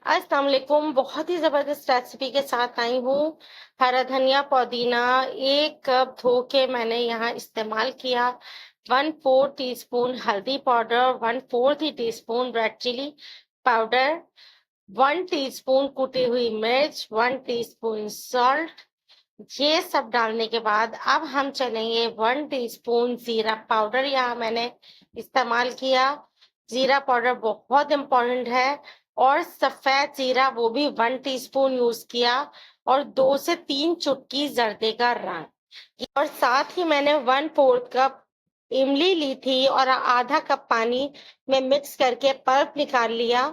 अस्सलाम वालेकुम। बहुत ही ज़बरदस्त रेसिपी के साथ आई हूँ। हरा धनिया, पुदीना 1 कप धो के मैंने यहाँ इस्तेमाल किया। 1/4 टीस्पून हल्दी powder, 1/4 teaspoon red chilli powder, 1 teaspoon कुटी हुई मिर्च, 1 टीस्पून सॉल्ट। ये सब डालने के बाद अब हम चलेंगे 1 टीस्पून जीरा पाउडर यहाँ मैंने इस्तेमाल किया। जीरा पाउडर बहुत इम्पोर्टेंट है। और सफेद जीरा वो भी 1 टीस्पून यूज किया। और 2 से 3 चुटकी जर्दे का रंग। और साथ ही मैंने 1/4 कप इमली ली थी और आधा कप पानी में मिक्स करके पल्प निकाल लिया।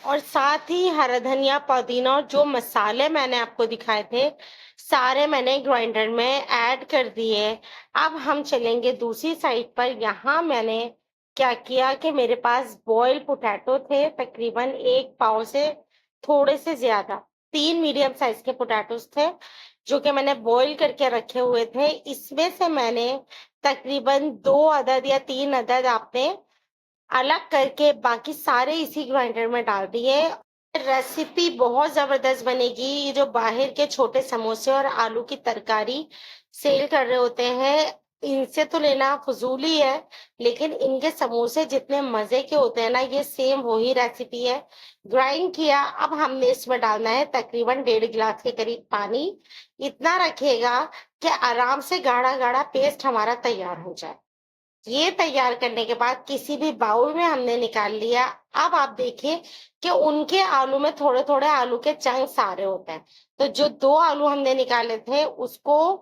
और साथ ही हरा धनिया, पुदीना और जो मसाले मैंने आपको दिखाए थे सारे मैंने ग्राइंडर में ऐड कर दिए। अब हम चलेंगे दूसरी साइड पर। यहाँ मैंने क्या किया कि मेरे पास बॉयल पोटैटो थे, तकरीबन 1 पाव से थोड़े से ज्यादा, 3 मीडियम साइज के पोटैटोस थे जो कि मैंने बॉईल करके रखे हुए थे। इसमें से मैंने तकरीबन 2 अदद या 3 अदद आपने अलग करके बाकी सारे इसी ग्राइंडर में डाल दिए। रेसिपी बहुत जबरदस्त बनेगी। ये जो बाहर के छोटे समोसे और आलू की तरकारी सेल कर रहे होते हैं, इनसे तो लेना फजूली है, लेकिन इनके समोसे जितने मजे के होते हैं ना, ये सेम वही रेसिपी है। ग्राइंड किया। अब हमने इसमें डालना है तकरीबन 1.5 गिलास के करीब पानी। इतना रखिएगा कि आराम से गाढ़ा गाढ़ा पेस्ट हमारा तैयार हो जाए। ये तैयार करने के बाद किसी भी बाउल में हमने निकाल लिया। अब आप देखिए कि उनके आलू में थोड़े थोड़े आलू के चंक्स आ रहे होते हैं। तो जो 2 आलू हमने निकाले थे उसको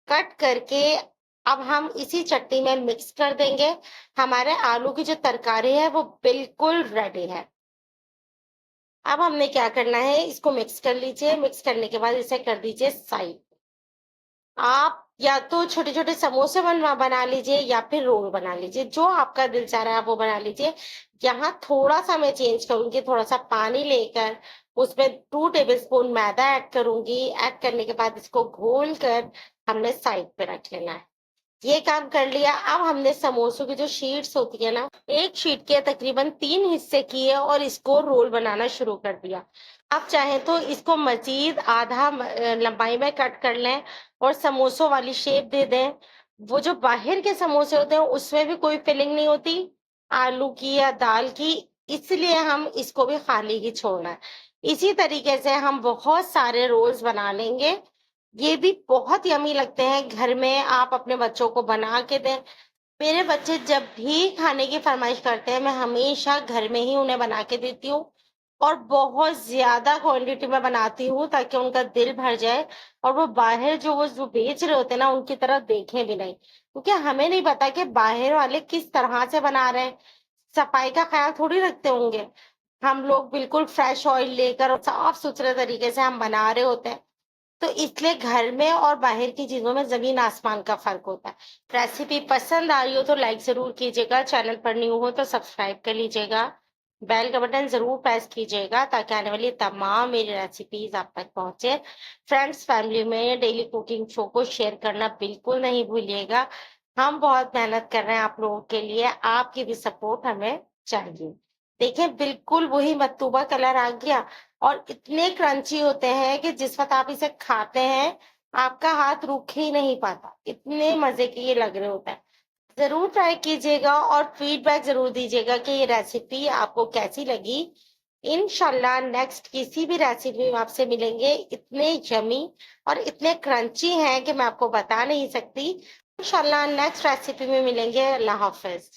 कट करके अब हम इसी चटनी में मिक्स कर देंगे। हमारे आलू की जो तरकारी है वो बिल्कुल रेडी है। अब हमने क्या करना है, इसको मिक्स कर लीजिए। मिक्स करने के बाद इसे कर दीजिए साइड। आप या तो छोटे छोटे समोसे बना लीजिए या फिर रोल बना लीजिए, जो आपका दिल चाह रहा है आप वो बना लीजिए। यहाँ थोड़ा सा मैं चेंज करूंगी, थोड़ा सा पानी लेकर उसमें 2 टेबलस्पून मैदा ऐड करूंगी। ऐड करने के बाद इसको घोल कर हमने साइड पे रख लेना है। ये काम कर लिया। अब हमने समोसों की जो शीट्स होती है ना, एक शीट के तकरीबन 3 हिस्से किए और इसको रोल बनाना शुरू कर दिया। आप चाहें तो इसको मजीद आधा लंबाई में कट कर लें और समोसों वाली शेप दे दें। वो जो बाहर के समोसे होते हैं उसमें भी कोई फिलिंग नहीं होती आलू की या दाल की, इसलिए हम इसको भी खाली ही छोड़ना है। इसी तरीके से हम बहुत सारे रोल्स बना लेंगे। ये भी बहुत यमी लगते हैं। घर में आप अपने बच्चों को बना के दें। मेरे बच्चे जब भी खाने की फरमाइश करते हैं मैं हमेशा घर में ही उन्हें बना के देती हूँ। और बहुत ज्यादा क्वांटिटी में बनाती हूँ ताकि उनका दिल भर जाए। और वो बाहर जो बेच रहे होते हैं ना उनकी तरफ देखें भी नहीं, क्योंकि हमें नहीं पता कि बाहर वाले किस तरह से बना रहे हैं। सफाई का ख्याल थोड़ी रखते होंगे। हम लोग बिल्कुल फ्रेश ऑयल लेकर और साफ सुथरे तरीके से हम बना रहे होते हैं। तो इसलिए घर में और बाहर की चीजों में जमीन आसमान का फर्क होता है। रेसिपी पसंद आ रही हो तो लाइक जरूर कीजिएगा, चैनल पर न्यू हो तो सब्सक्राइब कर लीजिएगा, बेल का बटन जरूर प्रेस कीजिएगा ताकि आने वाली तमाम मेरी रेसिपीज आप तक पहुंचे। फ्रेंड्स फैमिली में डेली कुकिंग शो को शेयर करना बिल्कुल नहीं भूलिएगा। हम बहुत मेहनत कर रहे हैं आप लोगों के लिए, आपकी भी सपोर्ट हमें चाहिए। देखें बिल्कुल वही मत्तूबा कलर आ गया। और इतने क्रंची होते हैं कि जिस वक्त आप इसे खाते हैं आपका हाथ रुक ही नहीं पाता, इतने मजे के ये लग रहे होते हैं। जरूर ट्राई कीजिएगा और फीडबैक जरूर दीजिएगा कि ये रेसिपी आपको कैसी लगी। इंशाल्लाह नेक्स्ट किसी भी रेसिपी में आपसे मिलेंगे। इतने यमी और इतने क्रंची हैं कि मैं आपको बता नहीं सकती। इंशाल्लाह नेक्स्ट रेसिपी में मिलेंगे। अल्लाह हाफिज।